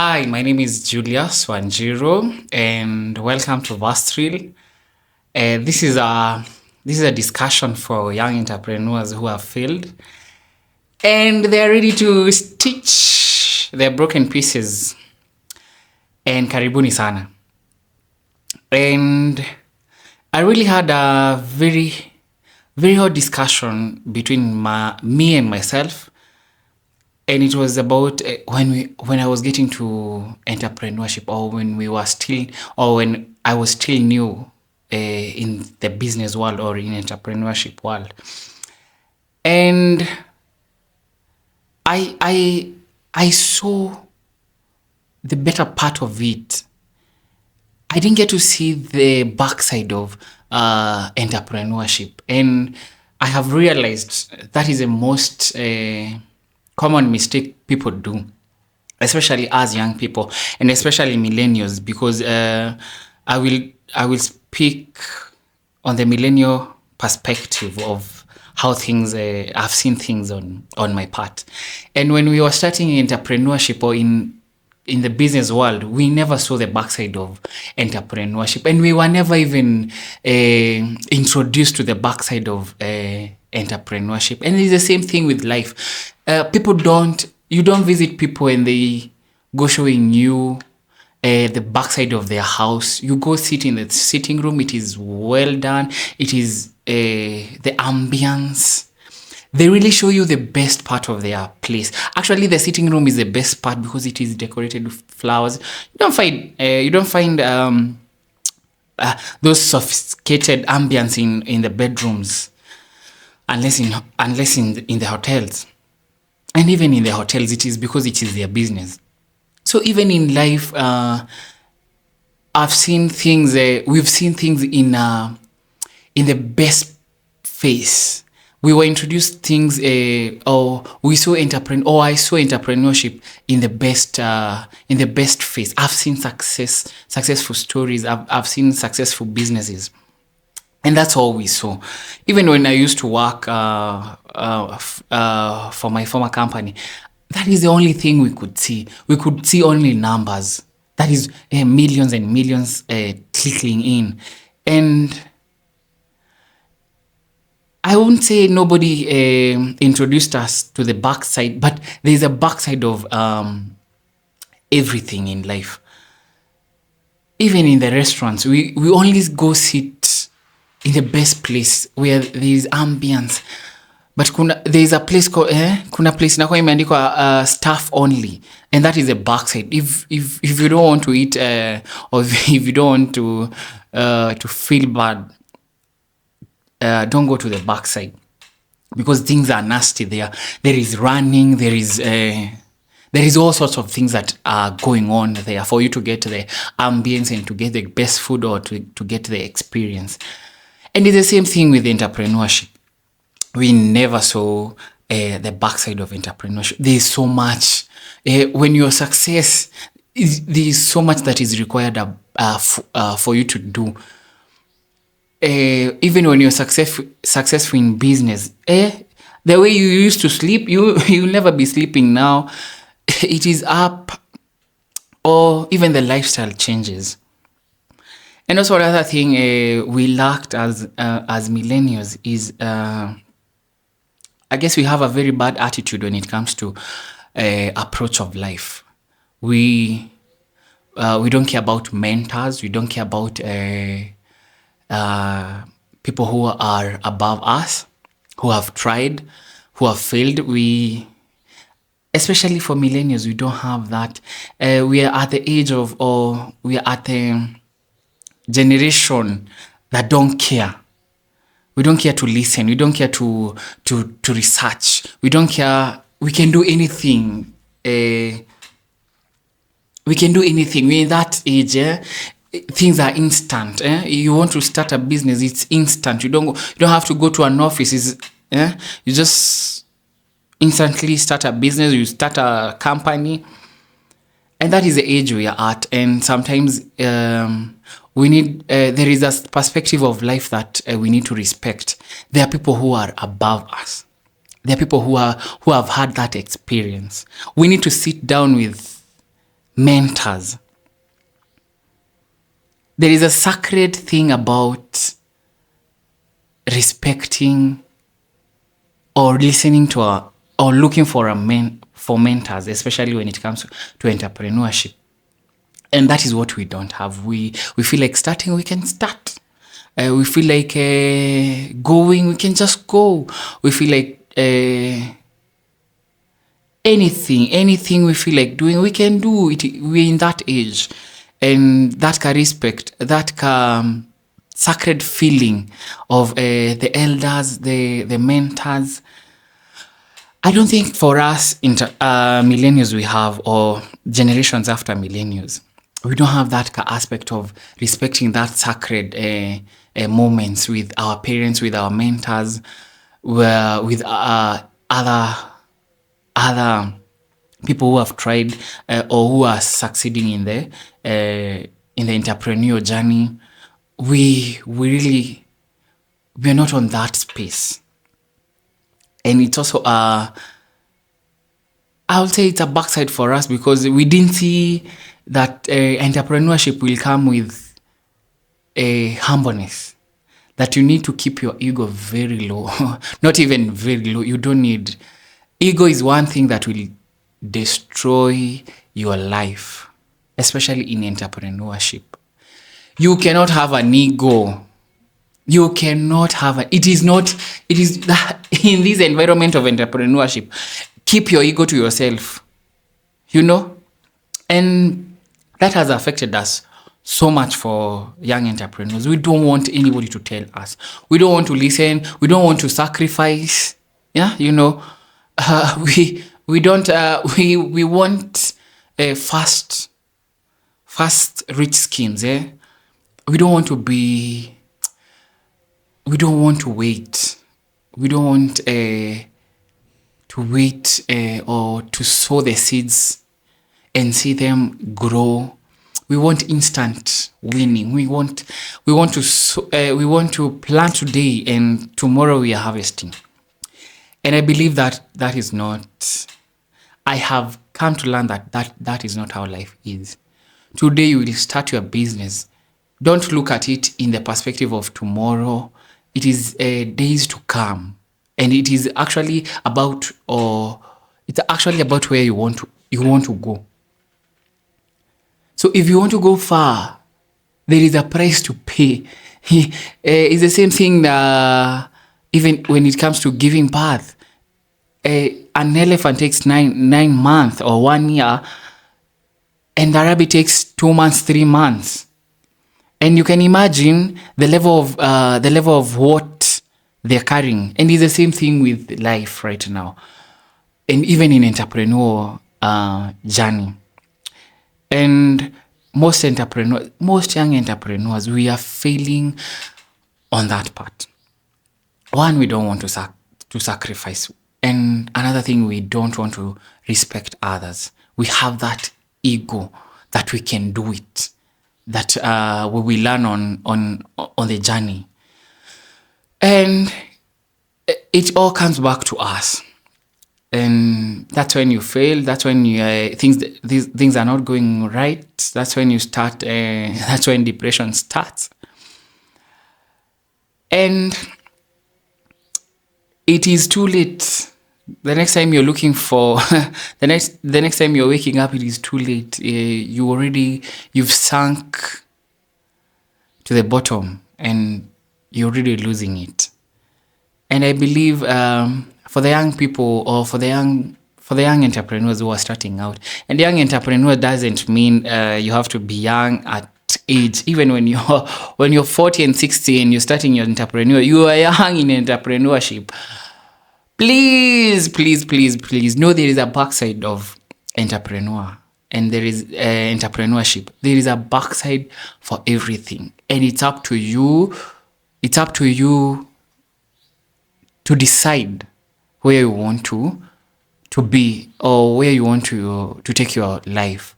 Hi, my name is Julius Wanjiro, and welcome to Vastril. This is a discussion for young entrepreneurs who have failed, and they are ready to stitch their broken pieces. And karibuni sana. And I really had a very hot discussion between me and myself, and it was about when I was getting to entrepreneurship, or when I was still new in the business world or in entrepreneurship world. And I saw the better part of it. I didn't get to see the backside of entrepreneurship, and I have realized that is the most common mistake people do, especially as young people and especially millennials, because I will speak on the millennial perspective of how things I've seen things on my part. And when we were starting entrepreneurship or in the business world, we never saw the backside of entrepreneurship, and we were never even introduced to the backside of entrepreneurship. And it's the same thing with life. You don't visit people and they go showing you the backside of their house. You go sit in the sitting room. It is well done. It is the ambience. They really show you the best part of their place. Actually, the sitting room is the best part because it is decorated with flowers. You don't find those sophisticated ambience in the bedrooms, unless in the hotels. And even in the hotels, it is because it is their business. So even in life, I've seen things. We've seen things in the best face. We were introduced things, or I saw entrepreneurship in the best phase. I've seen successful stories. I've seen successful businesses, and that's all we saw. Even when I used to work for my former company, that is the only thing we could see. We could see only numbers. That is millions and millions clicking in, and I won't say nobody introduced us to the backside, but there's a backside of everything in life. Even in the restaurants, we always go sit in the best place where there is ambience. But there is a place called kuna place inakuwa imeandikwa staff only, and that is the backside. If you don't want to eat or if you don't want to feel bad, don't go to the backside, because things are nasty there. There is running, there is all sorts of things that are going on there for you to get the ambience and to get the best food, or to get the experience. And it's the same thing with entrepreneurship. We never saw the backside of entrepreneurship. There is so much. When your success, there is so much that is required for you to do. Even when you're successful in business, the way you used to sleep, you'll never be sleeping now. It is up, or even the lifestyle changes. And also another thing we lacked as millennials is, I guess we have a very bad attitude when it comes to approach of life. We don't care about mentors. We don't care about people who are above us, who have tried, who have failed. Especially for millennials, we don't have that. We are at the age of, or we are at the generation that don't care. We don't care to listen. We don't care to research. We don't care. We can do anything. We can do anything. We're in that age. Things are instant. You want to start a business, it's instant. You don't have to go to an office. You just instantly start a business. You start a company, and that is the age we are at. And sometimes we need. There is a perspective of life that we need to respect. There are people who are above us. There are people who have had that experience. We need to sit down with mentors. There is a sacred thing about respecting or listening to or looking for mentors, especially when it comes to entrepreneurship. And that is what we don't have. We feel like starting, we can start. We feel like going, we can just go. We feel like anything we feel like doing, we can do it. We're in that age. And that respect, that sacred feeling of the elders, the mentors. I don't think for us, millennials we have, or generations after millennials, we don't have that aspect of respecting that sacred moments with our parents, with our mentors, with other people who have tried or who are succeeding in the entrepreneurial journey. We're not on that space. And it's also I would say it's a backside for us, because we didn't see that entrepreneurship will come with a humbleness, that you need to keep your ego very low. Not even very low. You don't need... Ego is one thing that will destroy your life, especially in entrepreneurship. You cannot have an ego. You cannot have it is in this environment of entrepreneurship. Keep your ego to yourself, and that has affected us so much we young entrepreneurs. We don't want anybody to tell us. We don't want to listen. We don't want to sacrifice. Yeah, we don't. We want fast rich schemes. We don't want to be. We don't want to wait. We don't want to wait or to sow the seeds and see them grow. We want instant winning. We want to plant today, and tomorrow we are harvesting. And I believe that is not. I have come to learn that is not how life is. Today you will start your business. Don't look at it in the perspective of tomorrow. It is days to come, and it is actually about where you want to go. So if you want to go far, there is a price to pay. It's the same thing even when it comes to giving birth. An elephant takes nine months or 1 year, and the rabbit takes 2 months, 3 months. And you can imagine the level of what they're carrying. And it's the same thing with life right now, and even in entrepreneurial journey. And most young entrepreneurs, we are failing on that part. One, we don't want to sacrifice, and another thing, we don't want to respect others. We have that ego that we can do it, that we will learn on the journey, and it all comes back to us. And that's when you fail. That's when things are not going right. That's when you start. That's when depression starts. And it is too late. The next time you're looking for the next time you're waking up, it is too late. You've sunk to the bottom, and you're already losing it. And I believe for the young people, or for the young entrepreneurs who are starting out, and young entrepreneur doesn't mean you have to be young at age. Even when you're 40 and 60 and you're starting your entrepreneur, you are young in entrepreneurship. Please know there is a backside of entrepreneur, and there is entrepreneurship. There is a backside for everything, and it's up to you. It's up to you to decide where you want to be, or where you want to take your life.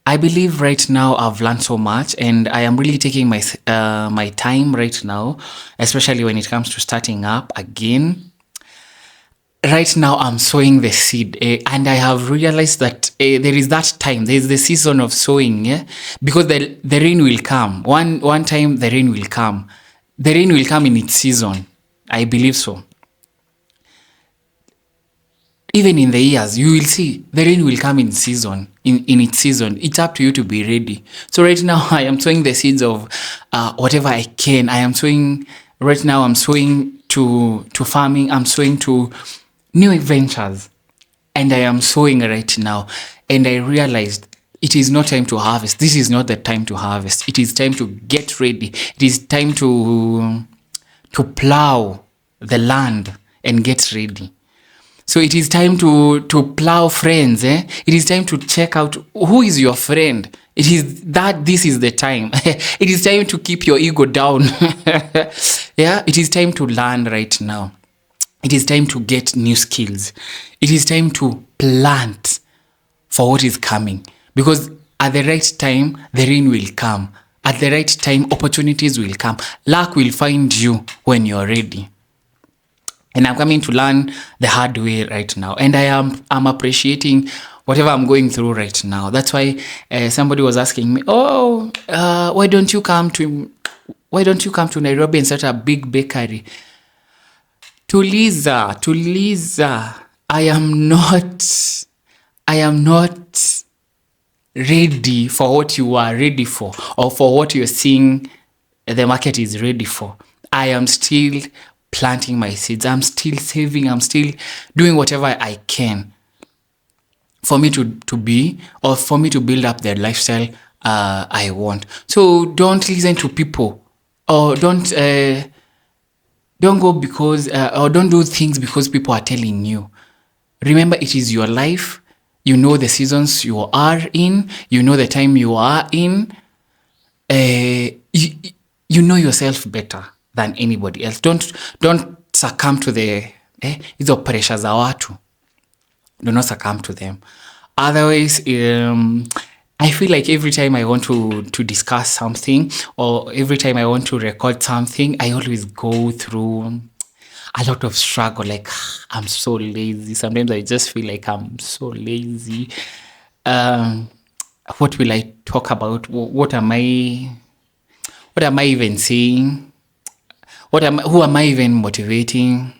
I believe right now I've learned so much, and I am really taking my time right now, especially when it comes to starting up again. right now I'm sowing the seed, and I have realized that there is that time, there is the season of sowing, because the rain will come. One time the rain will come. The rain will come in its season. I believe so. Even in the years, you will see the rain will come in season, in its season. It's up to you to be ready. So right now, I am sowing the seeds of whatever I can. Right now, I'm sowing to farming. I'm sowing to new adventures. And I am sowing right now. And I realized it is not time to harvest. This is not the time to harvest. It is time to get ready. It is time to plow the land and get ready. So it is time to plow friends. It is time to check out who is your friend. This is the time. It is time to keep your ego down. Yeah, it is time to learn right now. It is time to get new skills. It is time to plant for what is coming. Because at the right time, the rain will come. At the right time, opportunities will come. Luck will find you when you're ready. And I'm coming to learn the hard way right now. And I'm appreciating whatever I'm going through right now. That's why somebody was asking me, why don't you come to Nairobi and start a big bakery? Tuliza, I am not ready for what you are ready for, or for what you're seeing the market is ready for. I am still planting my seeds. I'm still saving. I'm still doing whatever I can for me to be, or for me to build up the lifestyle I want. So don't listen to people, or don't go because or don't do things because people are telling you. Remember, it is your life. You know the seasons you are in. You know the time you are in. You know yourself better than anybody else. Don't succumb to the hizo pressure za watu. Do not succumb to them. Otherwise, I feel like every time I want to discuss something, or every time I want to record something, I always go through a lot of struggle. Like, I'm so lazy. Sometimes I just feel like I'm so lazy. What will I talk about? What am I even saying? Who am I even motivating?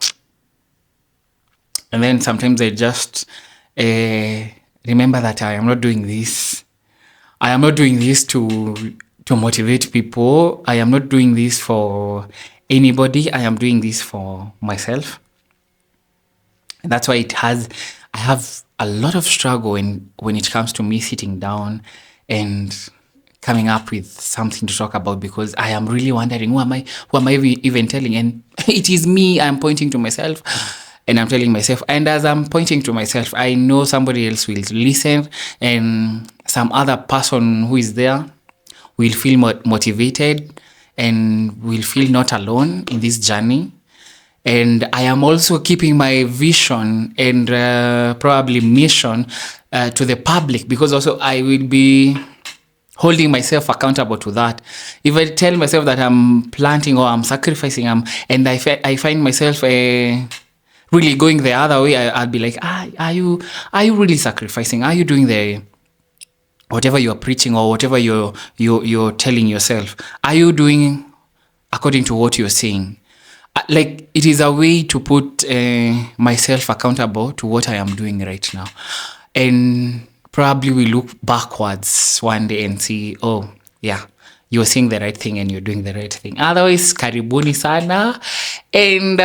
And then sometimes I just remember that I am not doing this. I am not doing this to motivate people. I am not doing this for anybody. I am doing this for myself. And that's why I have a lot of struggle when it comes to me sitting down and coming up with something to talk about, because I am really wondering, who am I even telling? And it is me. I'm pointing to myself and I'm telling myself. And as I'm pointing to myself, I know somebody else will listen, and some other person who is there will feel motivated and will feel not alone in this journey. And I am also keeping my vision and probably mission to the public, because also I will be holding myself accountable to that. If I tell myself that I'm planting or I'm sacrificing, and I find myself really going the other way, I'll be like, are you really sacrificing? Are you doing the whatever you're preaching, or whatever you're telling yourself? Are you doing according to what you're saying? Like, it is a way to put myself accountable to what I am doing right now. And probably we look backwards one day and see, oh, yeah, you're saying the right thing and you're doing the right thing. Otherwise, karibuni sana. And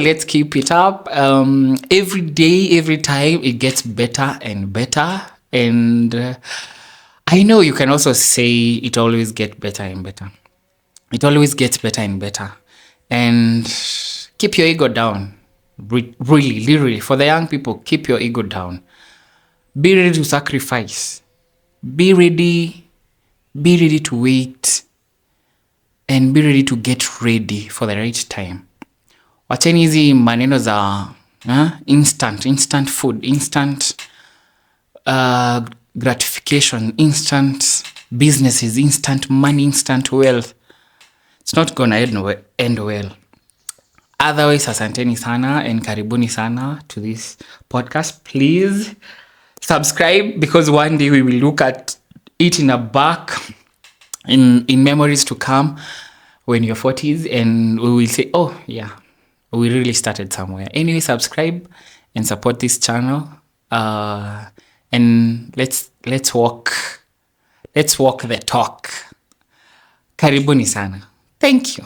let's keep it up. Every day, every time, it gets better and better. And I know you can also say it always gets better and better. It always gets better and better. And keep your ego down. Really, literally, for the young people, keep your ego down. Be ready to sacrifice. Be ready to wait. And be ready to get ready for the right time. Wacheni hizi maneno za instant food, instant gratification, instant businesses, instant money, instant wealth. It's not gonna end well. Otherwise, asanteni sana and karibuni sana to this podcast. Please subscribe, because one day we will look at it in a back in memories to come when you're 40s, and we will say, oh yeah, we really started somewhere. Anyway, subscribe and support this channel, and let's walk the talk. Karibuni sana. Thank you.